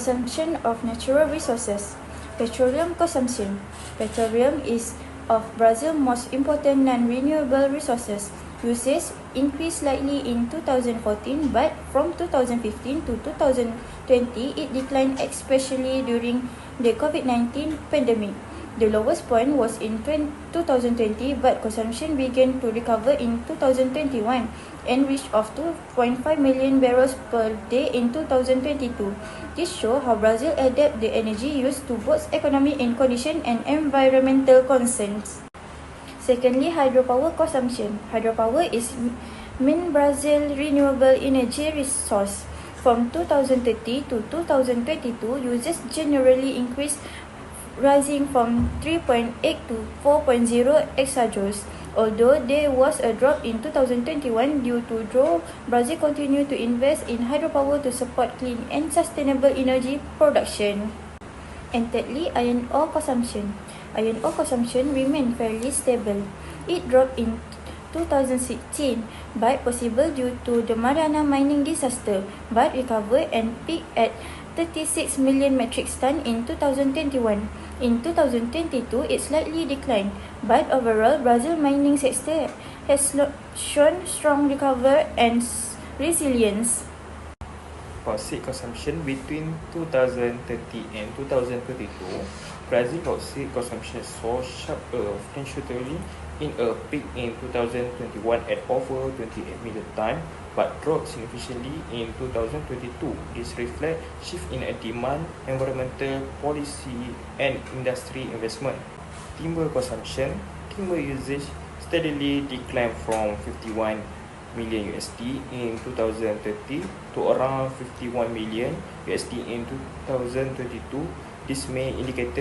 Consumption of natural resources. Petroleum consumption. Petroleum is of Brazil's most important non-renewable resources. Usage increased slightly in 2014, but from 2015 to 2020, it declined, especially during the COVID-19 pandemic. The lowest point was in 2020, but consumption began to recover in 2021 and reached of 2.5 million barrels per day in 2022. This shows how Brazil adapts the energy use to both economic conditions and environmental concerns. Secondly, hydropower consumption. Hydropower is main Brazil renewable energy resource. From 2030 to 2022, users generally increased, rising from 3.8 to 4.0 exajoules. Although there was a drop in 2021 due to drought, Brazil continued to invest in hydropower to support clean and sustainable energy production. And thirdly, iron ore consumption. Iron ore consumption remained fairly stable. It dropped in 2016, but possible due to the Mariana mining disaster, but recovered and peaked at 36 million metric tons in 2021. In 2022, it slightly declined, but overall, Brazil mining sector has shown strong recovery and resilience. Bauxite consumption between 2030 and 2022, Brazil bauxite consumption saw sharp potentially in a peak in 2021 at over 28 million tons, but dropped significantly in 2022. This reflects shift in a demand, environmental policy, and industry investment. Timber consumption, timber usage steadily declined from 51 million USD in 2030 to around 51 million USD in 2022. This may indicate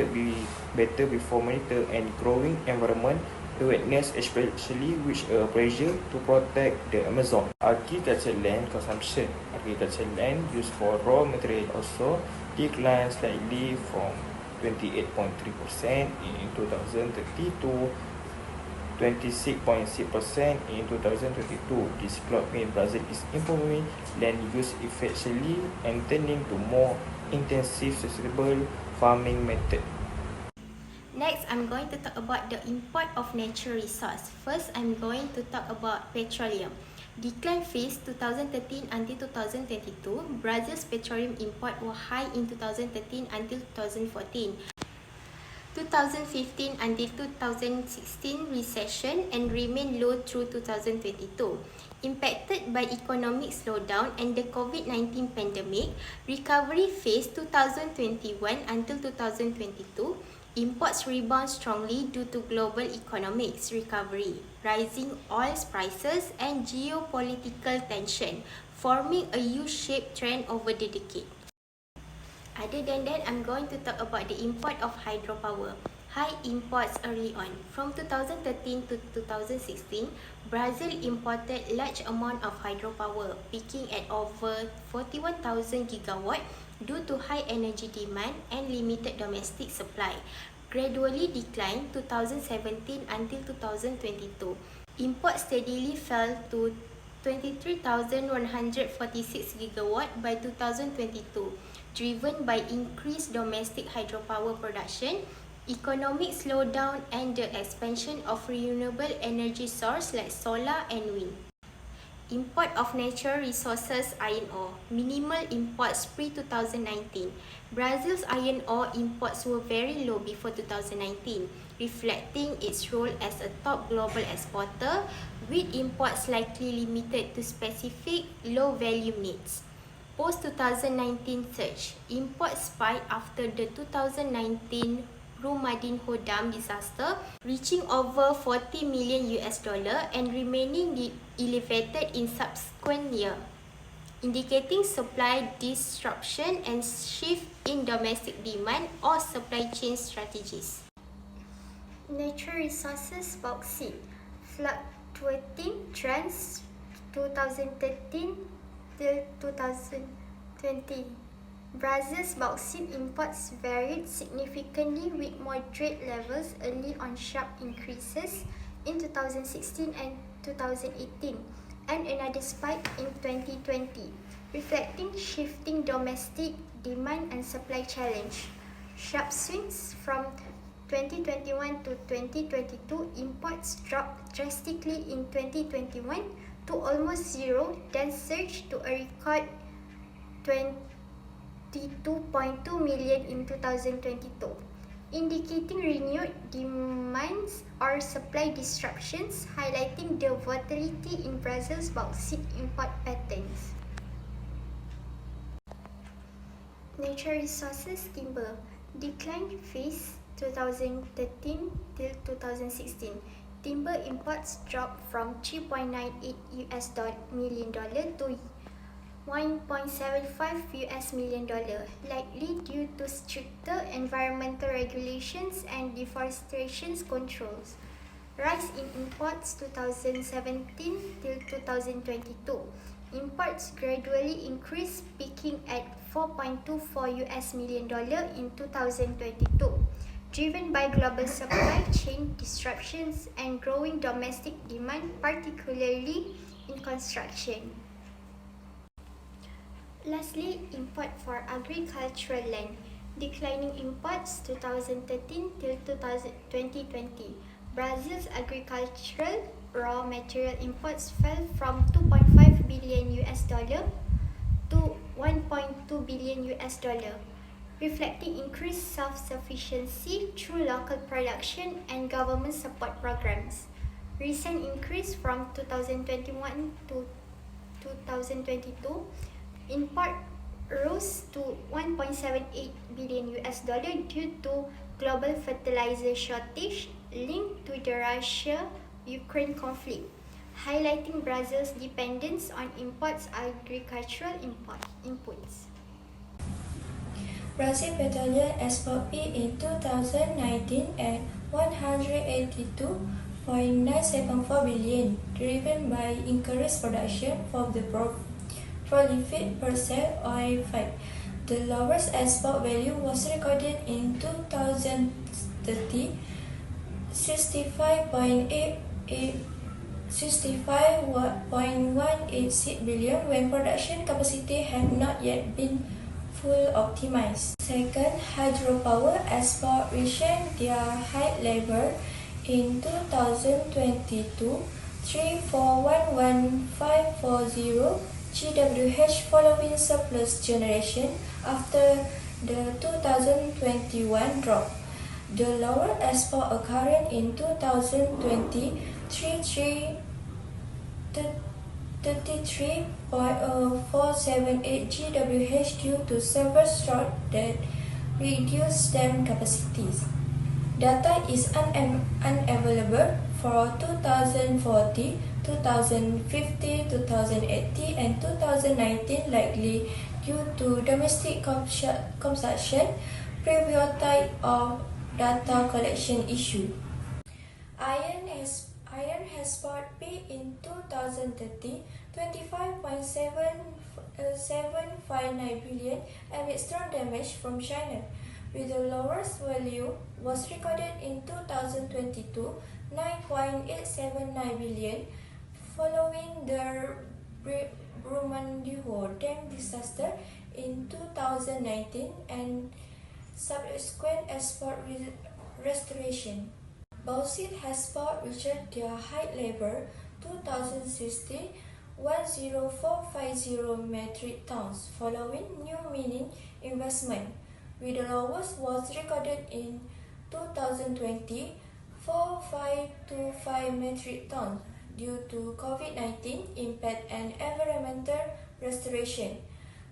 better before monitor and growing environment awareness, especially with pressure to protect the Amazon. Agricultural land consumption. Agricultural land used for raw material also declined slightly from 28.3% in 2030 to 26.6% in 2022. This plot means Brazil is improving land use efficiently and turning to more intensive sustainable farming method. Next, I'm going to talk about the import of natural resource. First, I'm going to talk about petroleum. Decline phase 2013 until 2022. Brazil's petroleum import were high in 2013 until 2014. 2015 until 2016 recession and remained low through 2022. Impacted by economic slowdown and the COVID-19 pandemic, recovery phase 2021 until 2022, imports rebound strongly due to global economics recovery, rising oil prices and geopolitical tension, forming a U-shaped trend over the decade. Other than that, I'm going to talk about the import of hydropower. High imports early on. From 2013 to 2016, Brazil imported large amount of hydropower, peaking at over 41,000 gigawatt due to high energy demand and limited domestic supply. Gradually declined 2017 until 2022. Imports steadily fell to 23,146 gigawatt by 2022, driven by increased domestic hydropower production, economic slowdown, and the expansion of renewable energy sources like solar and wind. Import of natural resources iron ore. Minimal imports pre-2019. Brazil's iron ore imports were very low before 2019, reflecting its role as a top global exporter, with imports likely limited to specific low-value needs. Post-2019 surge. Imports spiked after the 2019 Brumadinho Dam disaster, reaching over 40 million US dollar and remaining elevated in subsequent year, indicating supply disruption and shift in domestic demand or supply chain strategies. Natural resources bauxite fluctuating trends 2013 till 2020. Brazil's bauxite imports varied significantly with moderate levels early on, sharp increases in 2016 and 2018, and another spike in 2020, reflecting shifting domestic demand and supply challenge. Sharp swings from 2021 to 2022, imports dropped drastically in 2021 to almost zero, then surged to a record 22.2 million in 2022, indicating renewed demands or supply disruptions, highlighting the volatility in Brazil's bauxite import patterns. Natural resources timber decline phase 2013 till 2016. Timber imports dropped from $3.98 million to $1.75 million, likely due to stricter environmental regulations and deforestation controls. Rise in imports 2017 till 2022. Imports gradually increased, peaking at $4.24 million in 2022, driven by global supply chain disruptions and growing domestic demand, particularly in construction. Lastly, import for agricultural land. Declining imports 2013 till 2020. Brazil's agricultural raw material imports fell from $2.5 billion to $1.2 billion, reflecting increased self-sufficiency through local production and government support programs. Recent increase from 2021 to 2022, import rose to $1.78 billion due to global fertilizer shortage linked to the Russia-Ukraine conflict, highlighting Brazil's dependence on imports agricultural inputs. Brazil petroleum export peaked in 2019 at 182.974 billion, driven by increased production from the prolific Percel oil field. The lowest export value was recorded in 2030, 65.186 billion, when production capacity had not yet been full optimized. Second, hydropower export reached their high level in 2022, 3411540 GWh, following surplus generation after the 2021 drop. The lower export occurred in 2020, 33.0478 GWh due to several strokes that reduced dam capacities. Data is unavailable for 2040, 2050, 2080 and 2019, likely due to domestic consumption, priority of data collection issue. Iron has spot peak in 2030, 25.759 billion amid strong damage from China, with the lowest value was recorded in 2022, 9.879 billion, following the Brumadinho dam disaster in 2019 and subsequent export restoration. Bauxite export reached their high level 2060, 10450 metric tons, following new mining investment, with the lowest was recorded in 2020, 4525 metric tons, due to COVID-19 impact and environmental restoration.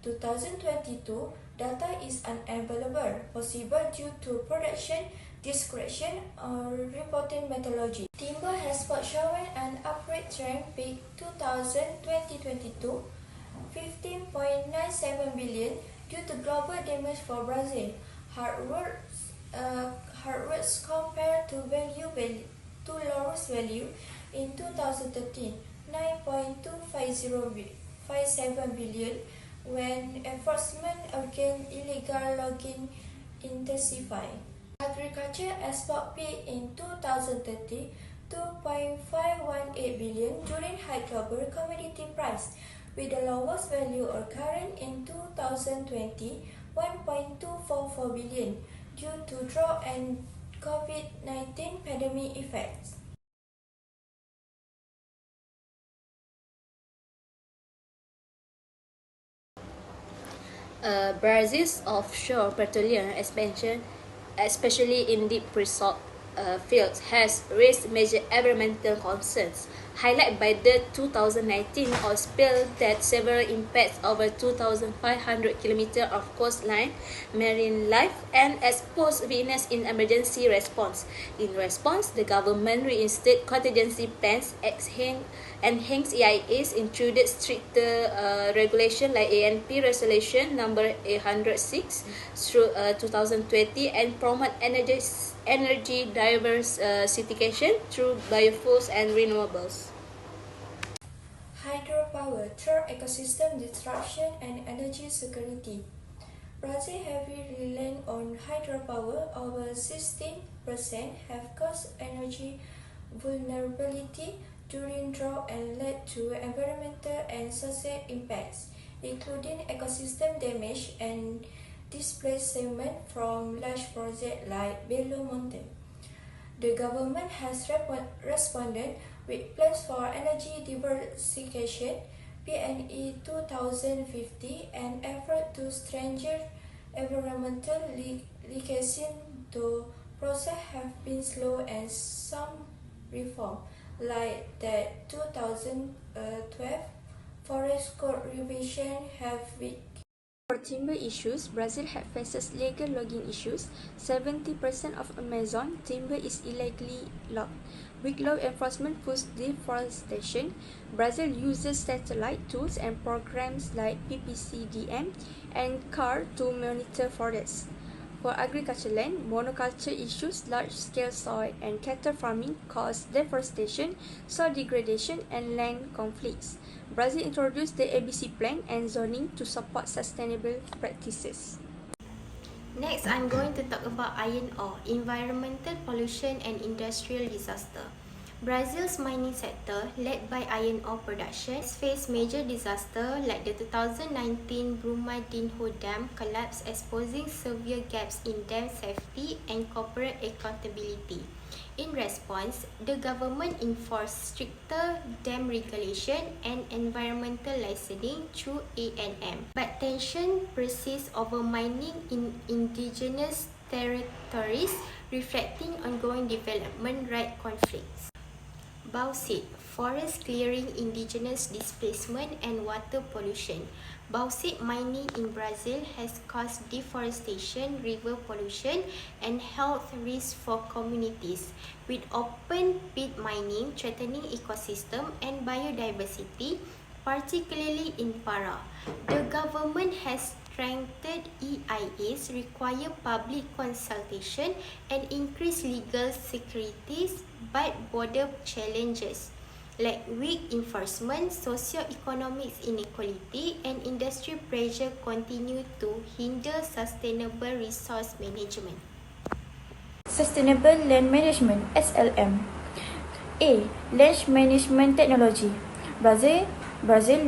2022 data is unavailable, possible due to production discretion or reporting methodology. Timber export shown an upward trend, peak 2022, 15.97 billion due to global demand for Brazil. Hardwoods compared to lowest value in 2013, 9.257 billion, when enforcement against illegal logging intensified. Agriculture export peak in 2030, 2.518 billion during high global commodity price, with the lowest value occurring in 2020, 1.244 billion due to drought and COVID-19 pandemic effects. Brazil's offshore petroleum expansion, especially in deep pre-salt fields, has raised major environmental concerns, highlighted by the 2019 oil spill that severely impacts over 2,500 kilometers of coastline, marine life, and exposed witness in emergency response. In response, the government reinstated contingency plans, enhanced EIAs, introduced stricter regulation like ANP Resolution number 806 through 2020, and promote energy diversification through biofuels and renewables. Hydropower through ecosystem disruption and energy security. Brazil heavily reliant on hydropower, over 16% have caused energy vulnerability during drought and led to environmental and social impacts, including ecosystem damage and displacement from large projects like Belo Monte. The government has responded with plans for energy diversification, PNE 2050, and effort to strengthen environmental legislation, though process have been slow and some reform, like that 2012 forest code revision, have been. For timber issues, Brazil faces legal logging issues. 70% of Amazon timber is illegally logged. Weak law enforcement pushes deforestation. Brazil uses satellite tools and programs like PPCDM and CAR to monitor forests. For agricultural land, monoculture issues, large-scale soy and cattle farming cause deforestation, soil degradation, and land conflicts. Brazil introduced the ABC plan and zoning to support sustainable practices. Next, I'm going to talk about iron ore, environmental pollution and industrial disaster. Brazil's mining sector, led by iron ore production, has faced major disasters like the 2019 Brumadinho Dam collapse, exposing severe gaps in dam safety and corporate accountability. In response, the government enforced stricter dam regulation and environmental licensing through ANM. But tension persists over mining in indigenous territories, reflecting ongoing development right conflicts. Bauxite, forest clearing, indigenous displacement, and water pollution. Bauxite mining in Brazil has caused deforestation, river pollution, and health risks for communities, with open pit mining threatening ecosystem and biodiversity, particularly in Pará. The government has strengthened EIAs, require public consultation, and increase legal securities, but border challenges like weak enforcement, socio-economic inequality, and industry pressure continue to hinder sustainable resource management. Sustainable Land Management (SLM). A. Land Management Technology. Brazil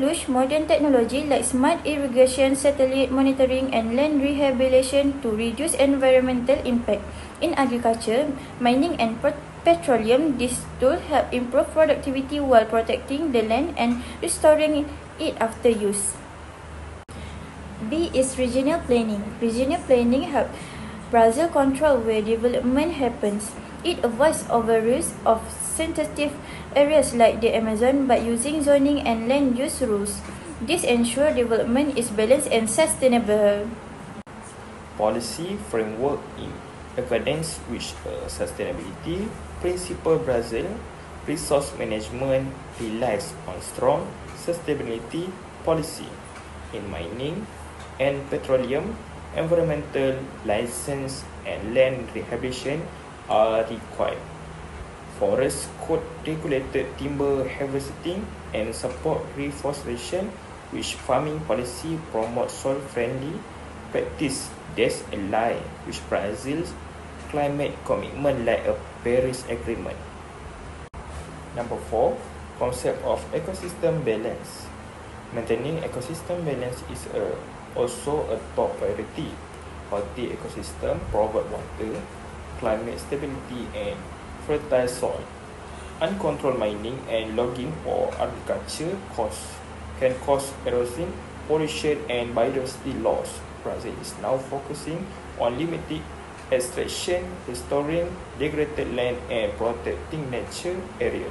used modern technology like smart irrigation, satellite monitoring, and land rehabilitation to reduce environmental impact. In agriculture, mining, and petroleum, these tools help improve productivity while protecting the land and restoring it after use. B is regional planning. Regional planning helps Brazil control where development happens. It avoids overuse of sensitive areas like the Amazon by using zoning and land use rules. This ensures development is balanced and sustainable. Policy framework in accordance with sustainability principle. Brazil resource management relies on strong sustainability policy. In mining and petroleum, environmental license and land rehabilitation are required. Forest code regulated timber harvesting and support reforestation, which farming policy promote soil-friendly practice that align with Brazil's climate commitment like a Paris Agreement. Number 4, concept of ecosystem balance. Maintaining ecosystem balance is a also a top priority. Healthy ecosystem provide water, climate stability, and fertile soil. Uncontrolled mining and logging for agriculture can cause erosion, pollution, and biodiversity loss. Brazil is now focusing on limiting extraction, restoring degraded land, and protecting nature area.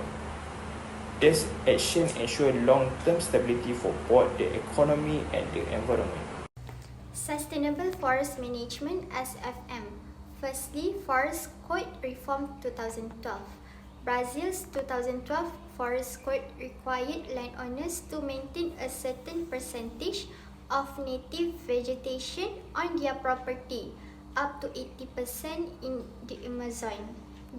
This action ensures long-term stability for both the economy and the environment. Sustainable Forest Management (SFM). Firstly, Forest Code Reform 2012. Brazil's 2012 Forest Code required landowners to maintain a certain percentage of native vegetation on their property, up to 80% in the Amazon.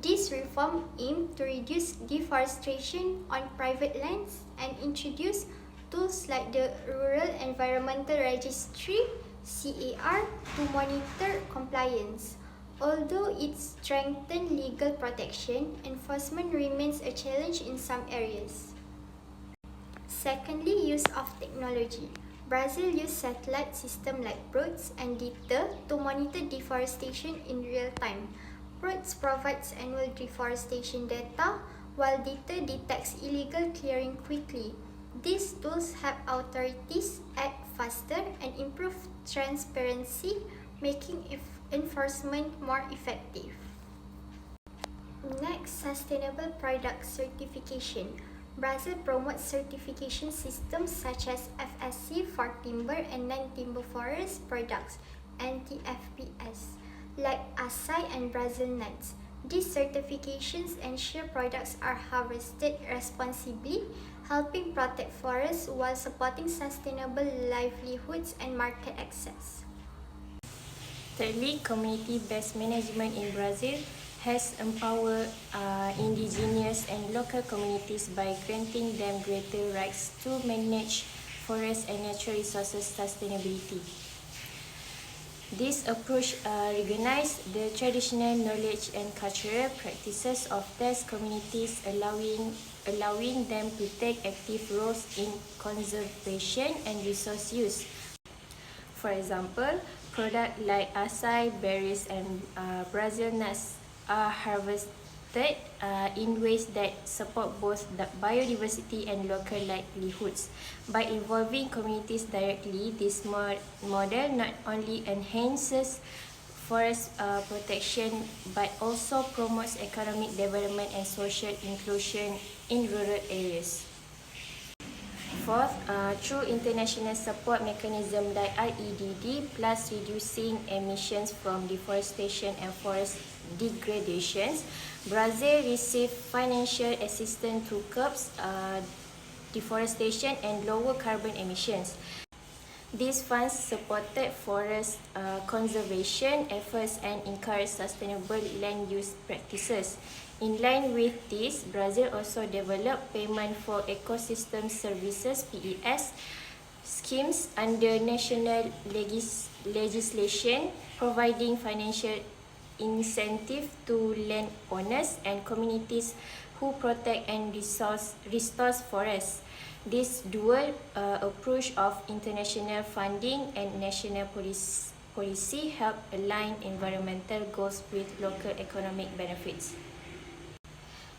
This reform aimed to reduce deforestation on private lands and introduce tools like the Rural Environmental Registry (CAR) to monitor compliance. Although it strengthened legal protection, enforcement remains a challenge in some areas. Secondly, use of technology. Brazil used satellite systems like PRODES and DITA to monitor deforestation in real time. PRODES provides annual deforestation data, while DITA detects illegal clearing quickly. These tools help authorities act faster and improve transparency, making enforcement more effective. Next, sustainable product certification. Brazil promotes certification systems such as FSC for timber and non-timber forest products, (NTFPS), like acai and Brazil nuts. These certifications ensure products are harvested responsibly, helping protect forests while supporting sustainable livelihoods and market access. Thirdly, community-based management in Brazil has empowered indigenous and local communities by granting them greater rights to manage forest and natural resources sustainability. This approach recognizes the traditional knowledge and cultural practices of these communities, allowing them to take active roles in conservation and resource use. For example, products like acai, berries, and Brazil nuts are harvested in ways that support both the biodiversity and local livelihoods. By involving communities directly, this model not only enhances forest protection but also promotes economic development and social inclusion in rural areas. Fourth, through international support mechanism like REDD, plus reducing emissions from deforestation and forest degradations, Brazil received financial assistance to curb deforestation and lower carbon emissions. These funds supported forest conservation efforts and encouraged sustainable land use practices. In line with this, Brazil also developed payment for ecosystem services (PES) schemes under national legislation, providing financial incentive to landowners and communities who protect and restore forests. This dual approach of international funding and national policy help align environmental goals with local economic benefits.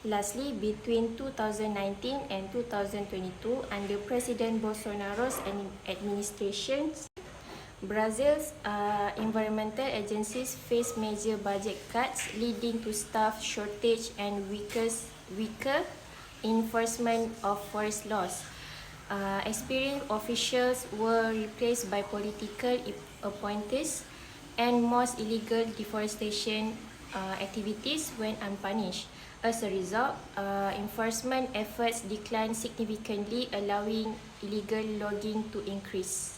Lastly, between 2019 and 2022, under President Bolsonaro's administration, Brazil's environmental agencies faced major budget cuts, leading to staff shortage and weaker enforcement of forest laws. Experienced officials were replaced by political appointees, and most illegal deforestation activities went unpunished. As a result, enforcement efforts declined significantly, allowing illegal logging to increase.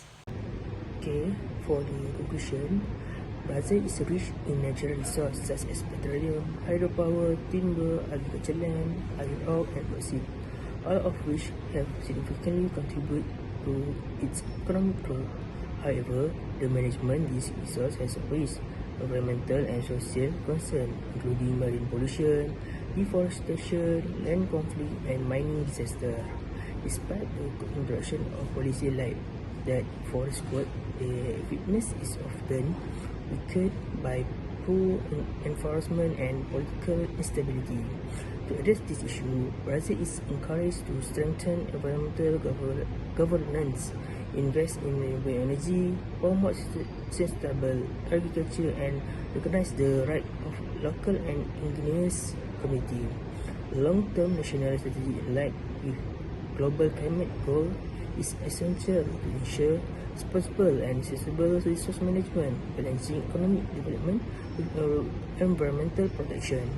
Okay, for the conclusion, Brazil is rich in natural resources such as petroleum, hydropower, timber, agricultural land, iron ore, and bauxite, all of which have significantly contributed to its economic growth. However, the management of these resources has raised environmental and social concerns, including marine pollution, deforestation, land conflict, and mining disaster. Despite the introduction of policy like that forest code, their effectiveness is often weakened by poor enforcement and political instability. To address this issue, Brazil is encouraged to strengthen environmental governance, invest in renewable energy, promote sustainable agriculture, and recognize the right of local and indigenous community. Long-term national strategy aligned with global climate goal is essential to ensure responsible and sustainable resource management, balancing economic development with environmental protection.